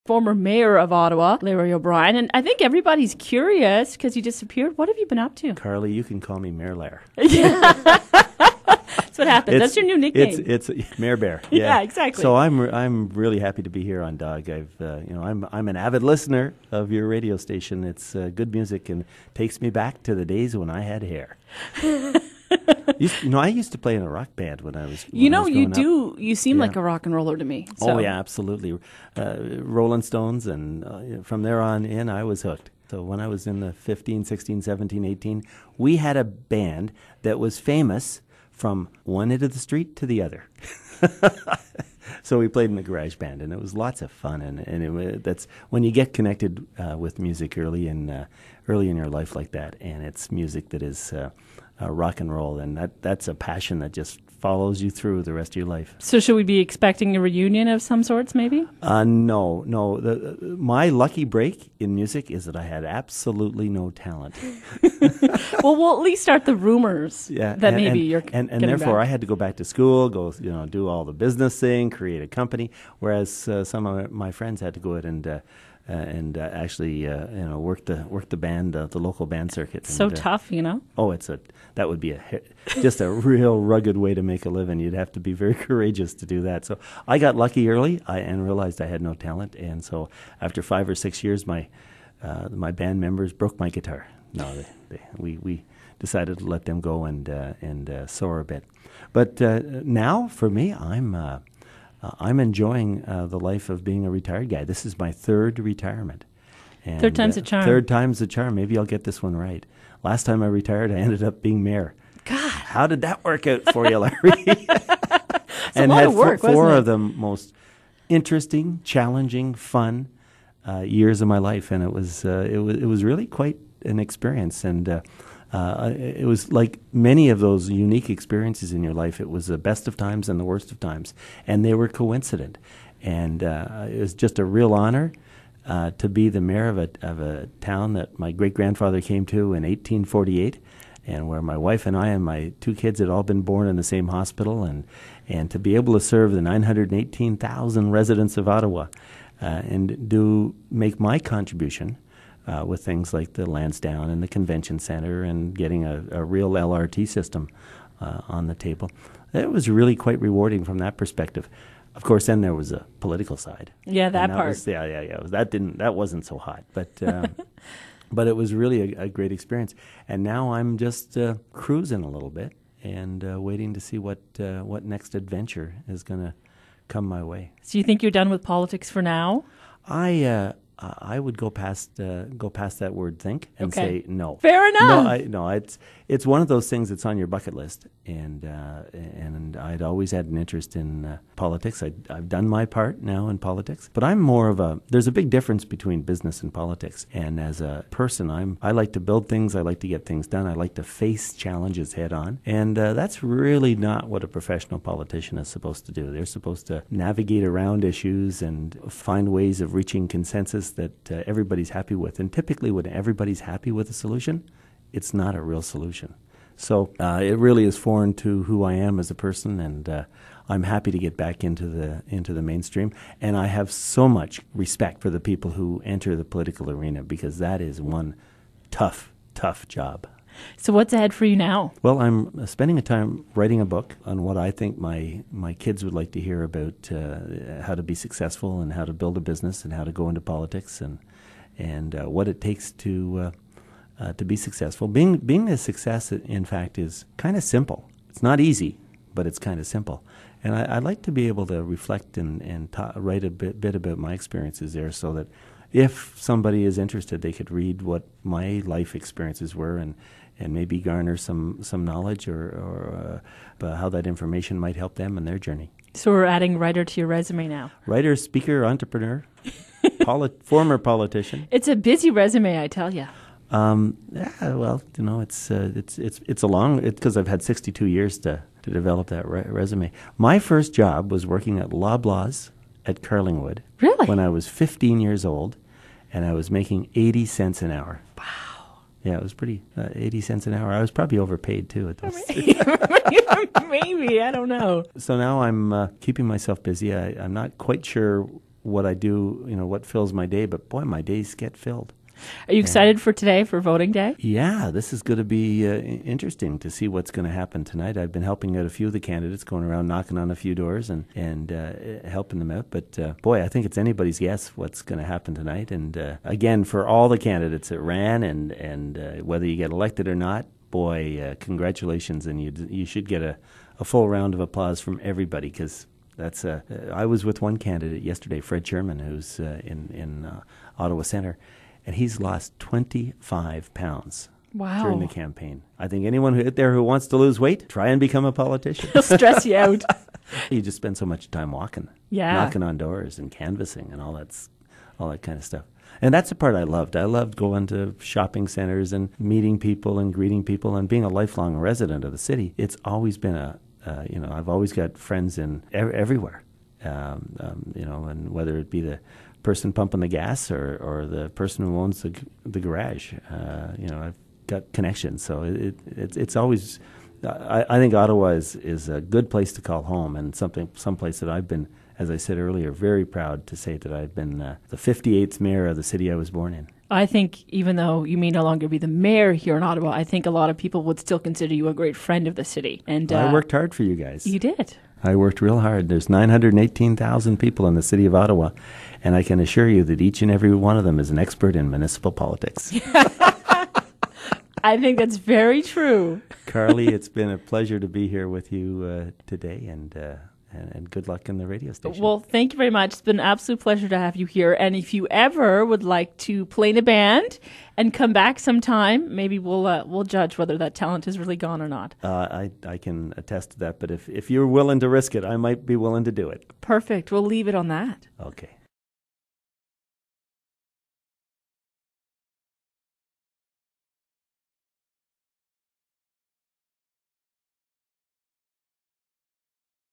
former mayor of Ottawa, Larry O'Brien. And I think everybody's curious because you disappeared. What have you been up to? Carly, you can call me Mayor Lair. That's what happened. That's your new nickname. It's Mayor Bear. Yeah, exactly. So I'm really happy to be here on Dawg. I'm an avid listener of your radio station. It's good music and takes me back to the days when I had hair. I used to play in a rock band when I was. You seem like a rock and roller to me. So. Oh yeah, absolutely. Rolling Stones, and from there on in, I was hooked. So when I was in the 15, 16, 17, 18, we had a band that was famous from one end of the street to the other. So we played in the garage band, and it was lots of fun. And that's when you get connected with music early in your life like that, and it's music that is rock and roll, and that's a passion that just follows you through the rest of your life. So should we be expecting a reunion of some sorts, maybe? No. My lucky break in music is that I had absolutely no talent. Well, we'll at least start the rumors that maybe you're and therefore back. I had to go back to school, do all the business thing, create a company, whereas some of my friends had to go out and actually work the band, the local band circuit. So tough, Oh, that would be just a real rugged way to make a living. You'd have to be very courageous to do that. So I got lucky early and realized I had no talent. And so after 5 or 6 years, my band members broke my guitar. No, we decided to let them go and soar a bit. But now for me, I'm enjoying the life of being a retired guy. This is my third retirement. And, third time's a charm. Third time's a charm. Maybe I'll get this one right. Last time I retired, I ended up being mayor. God. How did that work out for you, Larry? And a lot of work, four wasn't it? of the most interesting, challenging, fun years of my life. And it was really quite an experience. And it was like many of those unique experiences in your life. It was the best of times and the worst of times, and they were coincident. And it was just a real honor to be the mayor of a town that my great-grandfather came to in 1848, and where my wife and I and my 2 kids had all been born in the same hospital, and to be able to serve the 918,000 residents of Ottawa and make my contribution with things like the Lansdowne and the Convention Centre and getting a real LRT system on the table. It was really quite rewarding from that perspective. Of course, then there was a political side. Yeah, that part. That wasn't so hot, but but it was really a great experience. And now I'm just cruising a little bit and waiting to see what next adventure is going to come my way. So you think you're done with politics for now? I would go past that word "think" and say no. Fair enough. No, it's one of those things that's on your bucket list, and I'd always had an interest in politics. I've done my part now in politics, but I'm more of there's a big difference between business and politics. And as a person, I like to build things. I like to get things done. I like to face challenges head on, and that's really not what a professional politician is supposed to do. They're supposed to navigate around issues and find ways of reaching consensus that everybody's happy with. And typically when everybody's happy with a solution, it's not a real solution. So it really is foreign to who I am as a person, and I'm happy to get back into the mainstream. And I have so much respect for the people who enter the political arena, because that is one tough job. So what's ahead for you now? Well, I'm spending a time writing a book on what I think my kids would like to hear about how to be successful and how to build a business and how to go into politics and what it takes to be successful. Being a success, in fact, is kind of simple. It's not easy, but it's kind of simple. And I'd like to be able to reflect and write a bit about my experiences there, so that if somebody is interested, they could read what my life experiences were and maybe garner some knowledge or how that information might help them in their journey. So we're adding writer to your resume now. Writer, speaker, entrepreneur, former politician. It's a busy resume, I tell you. Yeah, well, it's a long, because I've had 62 years to develop that resume. My first job was working at Loblaws at Carlingwood. Really? When I was 15 years old, and I was making 80 cents an hour. Wow. Yeah, it was pretty, 80 cents an hour. I was probably overpaid, too, at those. Maybe, I don't know. So now I'm keeping myself busy. I'm not quite sure what I do, what fills my day. But boy, my days get filled. Are you excited for today, for voting day? Yeah, this is going to be interesting to see what's going to happen tonight. I've been helping out a few of the candidates, going around knocking on a few doors and helping them out. But boy, I think it's anybody's guess what's going to happen tonight. And again, for all the candidates that ran and whether you get elected or not, boy, congratulations. And you should get a full round of applause from everybody, because that's I was with one candidate yesterday, Fred Sherman, who's in Ottawa Centre. And he's lost 25 pounds during the campaign. I think anyone out there who wants to lose weight, try and become a politician. He'll stress you out. You just spend so much time walking, knocking on doors and canvassing and all that kind of stuff. And that's the part I loved. I loved going to shopping centers and meeting people and greeting people, and being a lifelong resident of the city. It's always been I've always got friends in everywhere, and whether it be the person pumping the gas or the person who owns the garage. I've got connections, so it's always. I think Ottawa is a good place to call home, and someplace that I've been, as I said earlier, very proud to say that I've been the 58th mayor of the city I was born in. I think even though you may no longer be the mayor here in Ottawa, I think a lot of people would still consider you a great friend of the city. And I worked hard for you guys. You did. I worked real hard. There's 918,000 people in the city of Ottawa, and I can assure you that each and every one of them is an expert in municipal politics. I think that's very true. Carly, it's been a pleasure to be here with you today, and good luck in the radio station. Well, thank you very much. It's been an absolute pleasure to have you here. And if you ever would like to play in a band and come back sometime, maybe we'll judge whether that talent is really gone or not. I can attest to that. But if you're willing to risk it, I might be willing to do it. Perfect. We'll leave it on that. Okay.